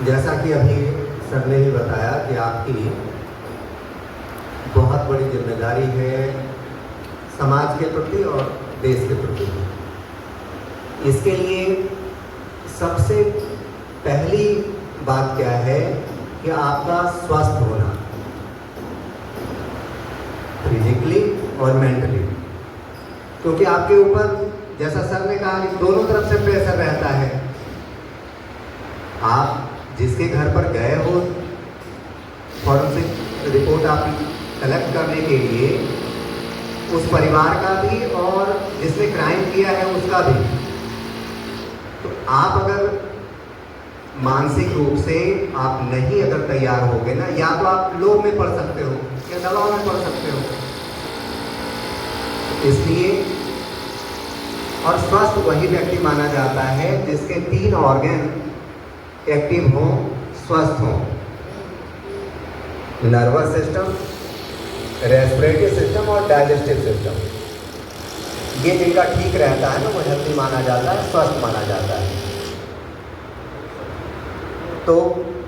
जैसा कि अभी सर ने ही बताया कि आपकी बहुत बड़ी जिम्मेदारी है समाज के प्रति और देश के प्रति। इसके लिए सबसे पहली बात क्या है कि आपका स्वस्थ होना, फिजिकली और मेंटली, क्योंकि आपके ऊपर जैसा सर ने कहा कि दोनों तरफ से प्रेशर रहता है। आप जिसके घर पर गए हो फॉरेंसिक रिपोर्ट आप कलेक्ट करने के लिए, उस परिवार का भी और जिसने क्राइम किया है उसका भी, तो आप अगर मानसिक रूप से आप नहीं अगर तैयार होगे ना, या तो आप लोभ में पड़ सकते हो या दबाव में पड़ सकते हो। इसलिए और स्वस्थ वही व्यक्ति माना जाता है जिसके 3 ऑर्गन एक्टिव हो, स्वस्थ हो। नर्वस सिस्टम, रेस्पिरेटरी सिस्टम और डाइजेस्टिव सिस्टम, ये जिनका ठीक रहता है ना वो हेल्थी माना जाता है, स्वस्थ माना जाता है। तो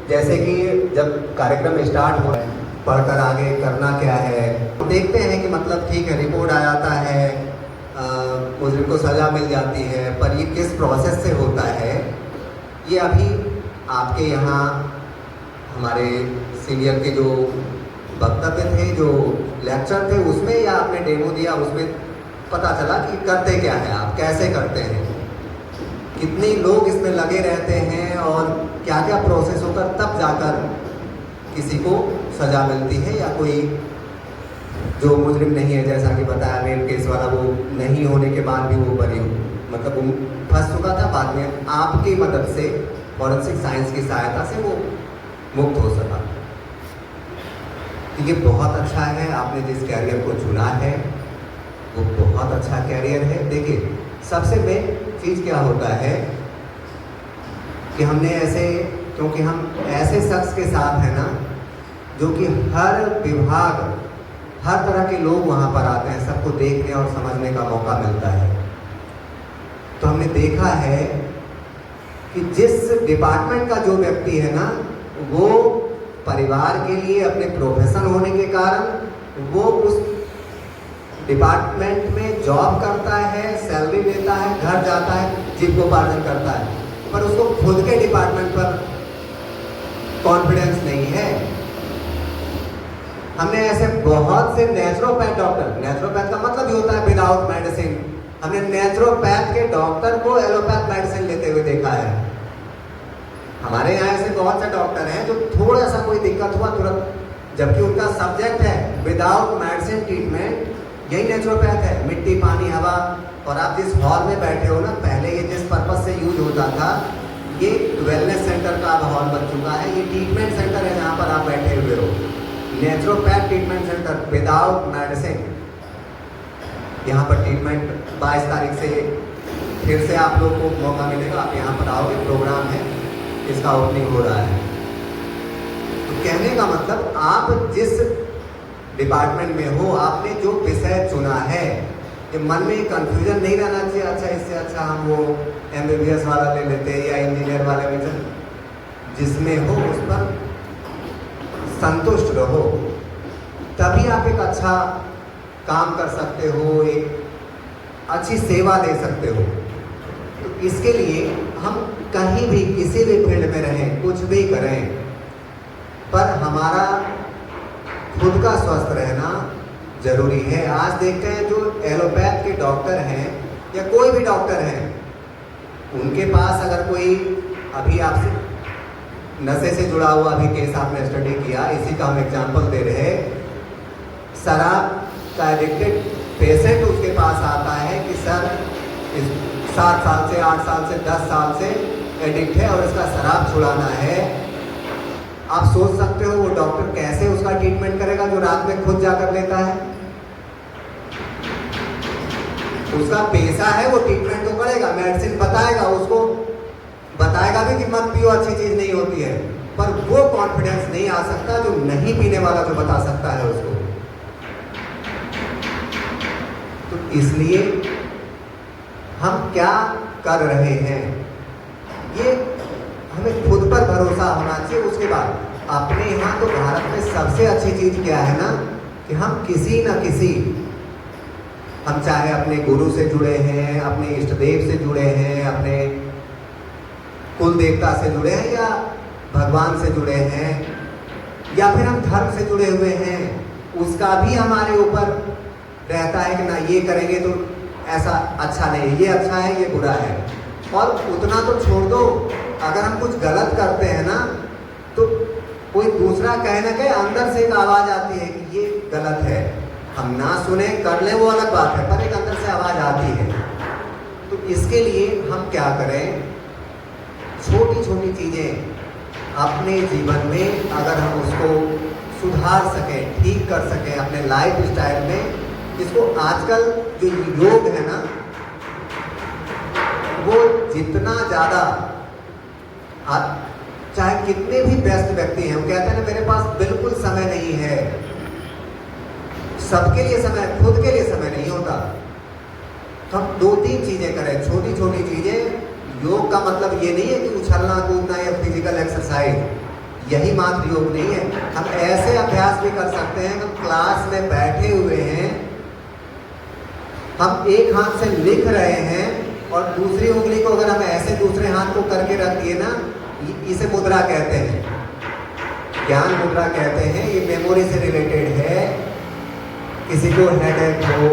जैसे कि जब कार्यक्रम स्टार्ट हो रहा है, पढ़कर आगे करना क्या है, तो देखते हैं कि मतलब ठीक है रिपोर्ट आ जाता है, मुजरिम को सज़ा मिल जाती है, पर ये किस प्रोसेस से होता है ये अभी आपके यहाँ हमारे सीनियर के जो वक्तव्य थे, जो लेक्चर थे, उसमें या आपने डेमो दिया उसमें पता चला कि करते क्या है, आप कैसे करते हैं, कितने लोग इसमें लगे रहते हैं और क्या क्या प्रोसेस होकर तब जाकर किसी को सज़ा मिलती है, या कोई जो मुजरिम नहीं है जैसा कि बताया रेप केस वाला, वो नहीं होने के बाद भी वो बरी मतलब वो फंस चुका था, बाद में आपकी मदद से फॉरेंसिक साइंस की सहायता से वो मुक्त हो सका। तो ये बहुत अच्छा है, आपने जिस कैरियर को चुना है वो बहुत अच्छा कैरियर है। देखिए सबसे मेन चीज़ क्या होता है कि हमने ऐसे, क्योंकि हम ऐसे शख्स के साथ हैं ना जो कि हर विभाग, हर तरह के लोग वहाँ पर आते हैं, सबको देखने और समझने का मौका मिलता है। तो हमने देखा है कि जिस डिपार्टमेंट का जो व्यक्ति है ना, वो परिवार के लिए अपने प्रोफेशन होने के कारण वो उस डिपार्टमेंट में जॉब करता है, सैलरी लेता है, घर जाता है, जीविकोपार्जन करता है, पर उसको खुद के डिपार्टमेंट पर कॉन्फिडेंस नहीं है। हमने ऐसे बहुत से नेचुरोपैथ डॉक्टर, नेचुरोपैथ का मतलब ही होता है विदाउट मेडिसिन, हमने नेचुरोपैथ के डॉक्टर को एलोपैथ मेडिसिन लेते हुए देखा है। हमारे यहाँ ऐसे बहुत से डॉक्टर हैं जो थोड़ा सा कोई दिक्कत हुआ तुरंत, जबकि उनका सब्जेक्ट है विदाउट मेडिसिन ट्रीटमेंट, यही नेचुरोपैथ है, मिट्टी, पानी, हवा। और आप जिस हॉल में बैठे हो ना, पहले ये जिस पर्पज से यूज होता था, ये वेलनेस सेंटर का अब हॉल बन चुका है, ये ट्रीटमेंट सेंटर है जहाँ पर आप बैठे हुए हो, naturopath treatment centre without medicine. यहाँ पर ट्रीटमेंट 22 तारीख से फिर से आप लोग को मौका मिलेगा, आप यहाँ पर आओगे, प्रोग्राम है, इसका ओपनिंग हो रहा है। तो कहने का मतलब आप जिस डिपार्टमेंट में हो, आपने जो विषय चुना है, ये मन में कंफ्यूजन नहीं रहना चाहिए, अच्छा इससे अच्छा हम वो MBBS वाला ले लेते या इंजीनियर वाले में, जिसमें हो उस पर संतुष्ट रहो, तभी आप एक अच्छा काम कर सकते हो, एक अच्छी सेवा दे सकते हो। तो इसके लिए हम कहीं भी किसी भी फील्ड में रहें, कुछ भी करें, पर हमारा खुद का स्वस्थ रहना जरूरी है। आज देखते हैं जो एलोपैथ के डॉक्टर हैं या कोई भी डॉक्टर हैं, उनके पास अगर कोई, अभी आपसे नशे से जुड़ा हुआ भी केस आपने स्टडी किया, इसी का हम एग्जांपल दे रहे हैं, शराब का एडिक्टेड पेशेंट उसके पास आता है कि सर 7 साल से, 8 साल से, 10 साल से एडिक्ट है और इसका शराब छुड़ाना है। आप सोच सकते हो वो डॉक्टर कैसे उसका ट्रीटमेंट करेगा जो रात में खुद जाकर लेता है। उसका पेशा है, वो ट्रीटमेंट तो करेगा, मेडिसिन बताएगा, उसको बताएगा भी कि मत पियो, अच्छी चीज नहीं होती है, पर वो कॉन्फिडेंस नहीं आ सकता जो नहीं पीने वाला जो बता सकता है उसको। तो इसलिए हम क्या कर रहे हैं, ये हमें खुद पर भरोसा होना चाहिए। उसके बाद अपने यहाँ तो भारत में सबसे अच्छी चीज क्या है ना, कि हम किसी न किसी, हम चाहे अपने गुरु से जुड़े हैं, अपने इष्ट देव से जुड़े हैं, अपने कुल देवता से जुड़े हैं, या भगवान से जुड़े हैं, या फिर हम धर्म से जुड़े हुए हैं, उसका भी हमारे ऊपर रहता है कि ना ये करेंगे तो ऐसा अच्छा नहीं, ये अच्छा है, ये बुरा है। और उतना तो छोड़ दो, अगर हम कुछ गलत करते हैं ना, तो कोई दूसरा कहे ना कहे अंदर से एक आवाज आती है कि ये गलत है। हम ना सुने कर लें वो अलग बात है, पर एक अंदर से आवाज आती है। तो इसके लिए हम क्या करें, छोटी छोटी चीजें अपने जीवन में अगर हम उसको सुधार सकें, ठीक कर सकें अपने लाइफ स्टाइल में, इसको आजकल जो योग है ना, वो जितना ज़्यादा, चाहे कितने भी व्यस्त व्यक्ति हैं, वो कहते हैं ना मेरे पास बिल्कुल समय नहीं है। सबके लिए समय, खुद के लिए समय नहीं होता। तो हम 2-3 चीजें करें, छोटी छोटी चीजें। योग का मतलब ये नहीं है कि उछलना कूदना या फिजिकल एक्सरसाइज, यही मात्र योग नहीं है। हम ऐसे अभ्यास भी कर सकते हैं, हम क्लास में बैठे हुए हैं, हम एक हाथ से लिख रहे हैं और दूसरी उंगली को अगर हम ऐसे दूसरे हाथ को करके रख दिए ना, इसे मुद्रा कहते हैं, ज्ञान मुद्रा कहते हैं। ये मेमोरी से रिलेटेड है। किसी को हेडेक हो,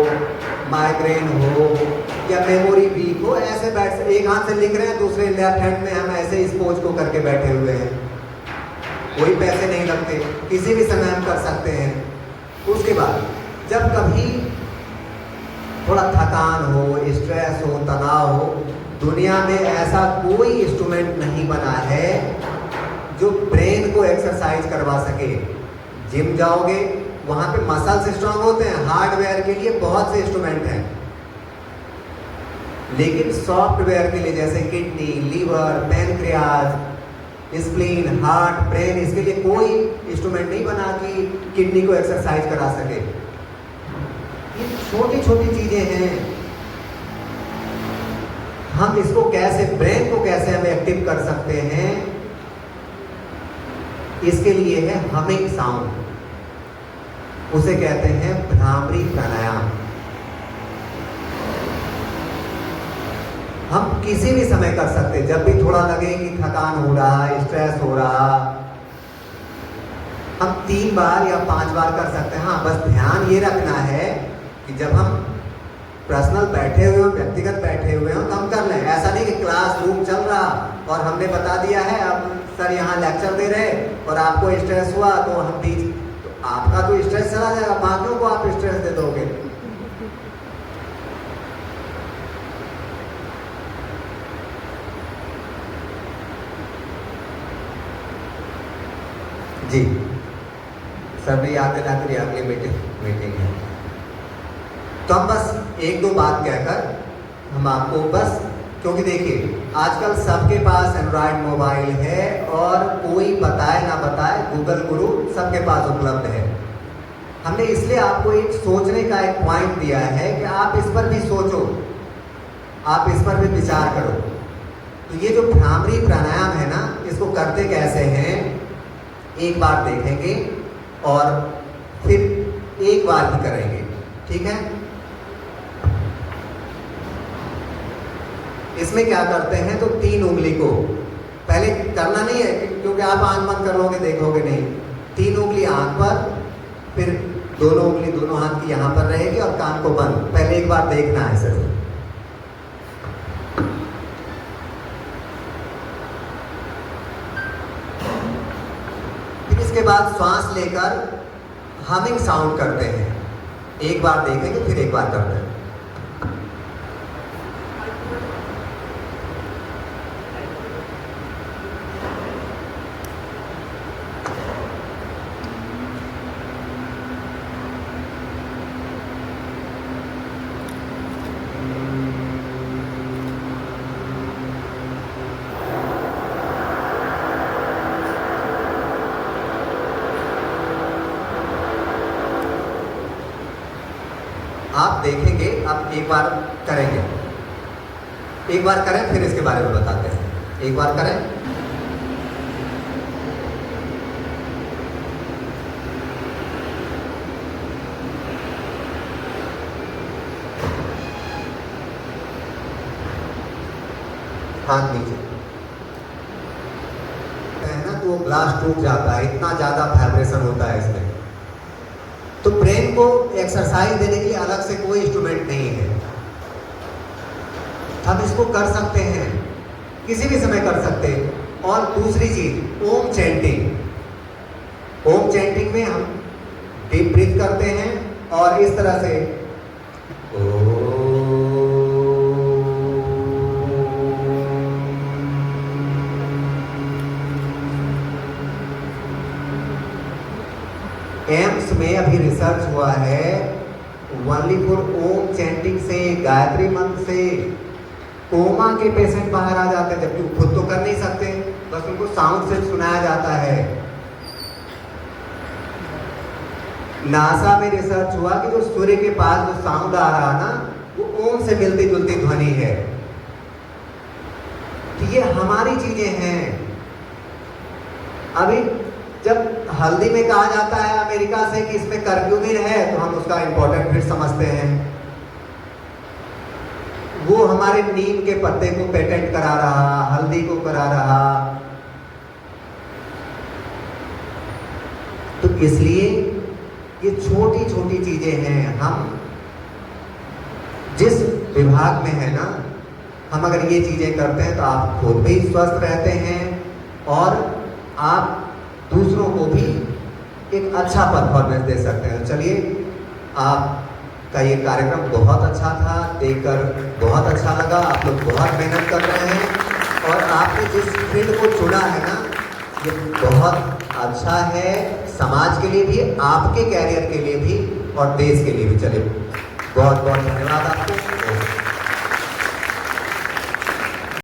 माइग्रेन हो या मेमोरी वीक हो, ऐसे बैठ, एक हाथ से लिख रहे हैं, दूसरे लेफ्ट हैंड में हम ऐसे इस पोज को करके बैठे हुए हैं। कोई पैसे नहीं लगते, किसी भी समय हम कर सकते हैं। उसके बाद जब कभी थोड़ा थकान हो, स्ट्रेस हो, तनाव हो, दुनिया में ऐसा कोई इंस्ट्रूमेंट नहीं बना है जो ब्रेन को एक्सरसाइज करवा सके। जिम जाओगे, वहां पे मसल्स स्ट्रांग होते हैं, हार्डवेयर के लिए बहुत से इंस्ट्रूमेंट हैं, लेकिन सॉफ्टवेयर के लिए जैसे kidney, liver, pancreas, spleen, heart, brain, इसके लिए कोई इंस्ट्रूमेंट नहीं बना कि किडनी को एक्सरसाइज करा सके। ये छोटी छोटी चीजें हैं। हम इसको कैसे, ब्रेन को कैसे हम एक्टिव कर सकते हैं, इसके लिए है हमिंग साउंड। उसे कहते हैं भ्रामरी प्राणायाम। हम किसी भी समय कर सकते हैं, जब भी थोड़ा लगे कि थकान हो रहा, स्ट्रेस हो रहा, हम 3 बार या 5 बार कर सकते हैं। हाँ, बस ध्यान ये रखना है कि जब हम पर्सनल बैठे हुए हो, व्यक्तिगत बैठे हुए हो, तो हम कर लें। ऐसा नहीं कि क्लास रूम चल रहा और हमने बता दिया है, अब सर यहाँ लेक्चर दे रहे और आपको स्ट्रेस हुआ तो हम बीच, तो आपका तो स्ट्रेस चला जाएगा, बाकियों को आप स्ट्रेस दे दोगे। जी सर ने याद दिला कर अगली मीटिंग है, तो हम बस 1-2 बात कहकर हम आपको बस, क्योंकि देखिए आजकल सबके पास एंड्रॉयड मोबाइल है और कोई बताए ना बताए गूगल गुरु सबके पास उपलब्ध है। हमने इसलिए आपको एक सोचने का एक पॉइंट दिया है कि आप इस पर भी सोचो, आप इस पर भी विचार करो। तो ये जो भ्रामरी प्राणायाम है ना, इसको करते कैसे हैं एक बार देखेंगे और फिर एक बार ही करेंगे, ठीक है। इसमें क्या करते हैं, तो 3 उंगली को पहले करना नहीं है क्योंकि आप आंख बंद कर लोगे, देखोगे नहीं। 3 उंगली आंख पर, फिर दोनों उंगली दोनों हाथ की यहां पर रहेगी और कान को बंद। पहले एक बार देखना है सर। फिर इसके बाद श्वास लेकर हमिंग साउंड करते हैं। एक बार देखेंगे, फिर एक बार करते हैं। आप देखेंगे, आप एक बार करेंगे, एक बार करें फिर इसके बारे में बताते हैं। एक बार करें। हाथ नीचे है ना, तो वो ग्लास टूट जाता है, इतना ज्यादा वाइब्रेशन होता है इसमें। तो ब्रेन को एक्सरसाइज देने के लिए अलग से कोई इंस्ट्रूमेंट नहीं है, हम इसको कर सकते हैं, किसी भी समय कर सकते हैं। और दूसरी चीज ओम चैंटिंग। ओम चैंटिंग में हम डीप ब्रीथ करते हैं और इस तरह से एम्स में अभी रिसर्च हुआ है, ओनली फॉर ओम चैंटिंग से, गायत्री मंत्र से कोमा के पेशेंट बाहर आ जाते हैं, जबकि खुद तो कर नहीं सकते, बस उनको साउंड से सुनाया जाता है। नासा में रिसर्च हुआ कि जो सूर्य के पास जो साउंड आ रहा ना, वो ओम से मिलती जुलती ध्वनि है। तो ये हमारी चीजें हैं। अभी जब हल्दी में कहा जाता है अमेरिका से कि इसमें कर्क्यूमिन है, तो हम उसका इंपॉर्टेंट फिर समझते हैं। वो हमारे नीम के पत्ते को पेटेंट करा रहा, हल्दी को करा रहा। तो इसलिए ये छोटी छोटी चीजें हैं। हम जिस विभाग में है ना, हम अगर ये चीजें करते हैं तो आप खुद भी स्वस्थ रहते हैं और आप दूसरों को भी एक अच्छा परफॉर्मेंस दे सकते हैं। चलिए, आपका ये कार्यक्रम बहुत अच्छा था, देखकर बहुत अच्छा लगा। आप लोग बहुत मेहनत कर रहे हैं और आपने जिस फील्ड को चुना है ना, ये बहुत अच्छा है, समाज के लिए भी, आपके कैरियर के लिए भी और देश के लिए भी। चलिए, बहुत बहुत धन्यवाद आपका।